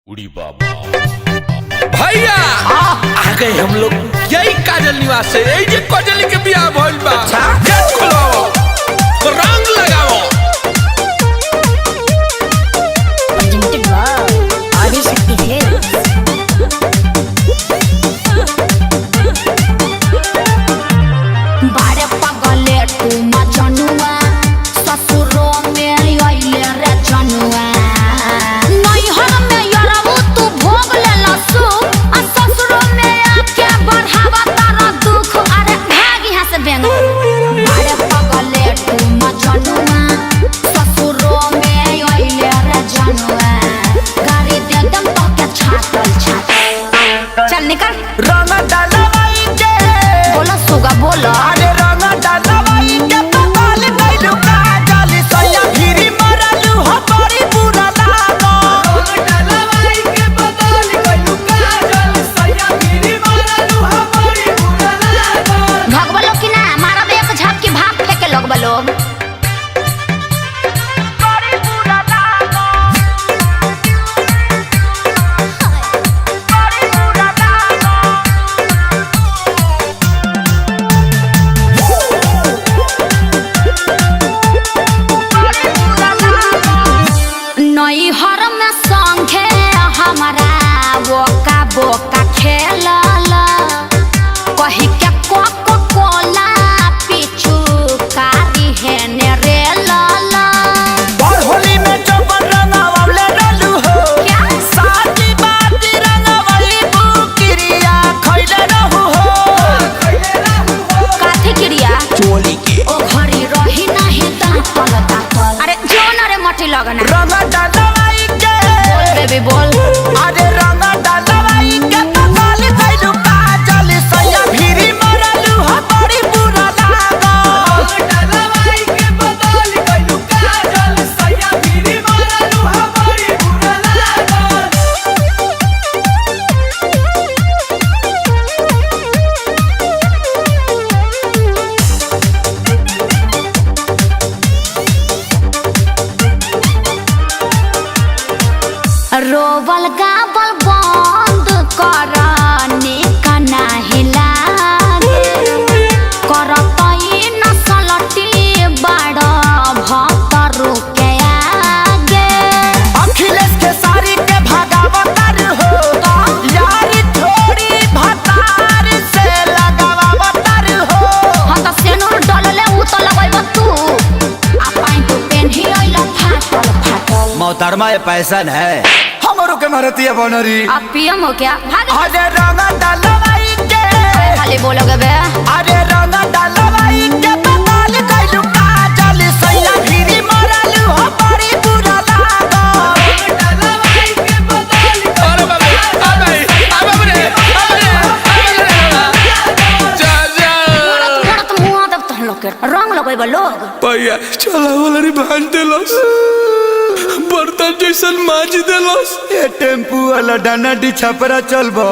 उड़ी बाबा भैया आ गए हम लोग। यही काजल निवास है, यही जे काजल के बियाह भइल बा। गेट खोलो, रंग लगाओ। बारे पगले तू मजनुआ ससुरो में आइले रे जनुआ नैहर में यरबू तू भोग ले लसु आ ससुरो में आके बढ़ावा तारा दुख। अरे भाग यहाँ से बेंग। बारे पगले तू मजनुआ ससुरो में आइले रे जनुआ गाड़ी दे दम तो के छातल छातल। चल निकल। रंग डालवाई के बोला सुगा बोला। अरे रंग डालवाई के पताल गइलू काजल सैया भिरी मरलू हो बड़ी बुरा लागो। रंग डालवाई के पताल गइलू काजल सैया भिरी मरलू हो बड़ी बुरा लागो। भगवा लोग की ना मारा एक झपकी भाग फेंके लोग बलोग। बड़ी बुरा लागो, बड़ी बुरा लागो। नैहर में संगे हमारा बोका बोका खेलल कही के कोको कोला पीछू कारी है ने रे लाला। और होली में चौपन रंगावले रहलू हो क्या साथी बाती रंगावली बुकिरिया खइले रहू हो। काथी क्रिया चोली के ओ घरी रही नहीं दांतल दांतल। अरे जोन रे मटी लगना। रंग डालवाई के बोल बेबी बोल। अरे रंग डालवाई के पताल गइलू काजल सैया भिरी मरलू हो बड़ी बुरा लागो। रंग डालवाई के पताल गइलू काजल सैया भिरी मरलू हो बड़ी बुरा लागो। रोवल गावल बंद कर निकना हिलागे करतई नसलटी बड़ भक्तरू के आगे। अखिलेश के सारी के भागावतार हो यारी थोड़ी भतार से लगावतार हो। हाँ तो सेनुर डलले उ तो लगैब तू आ पाई तू पेन्ही अइला फाटल फाटल। मोहतरमा ये पैसन है हमरो के मारतिया बनरी। अब पीएम हो क्या भाग। अरे रंग डालवाई के खाली बोलोगे बे। अरे रंग डालवाई के पताल गइलू काजल सैया भिरी मरलू हो बड़ी बुरा लागो। रंग डालवाई के पताल अरे बाबा आ भाई आ बाबा रे जा जा मोरत मुआ दब तहन लोग के रंग लगैब लोग। भैया चला वाला रे भांज देलस, बर्तन जैसन माज देलस। ये टेम्पू वाला डाना डी छपरा चलबो।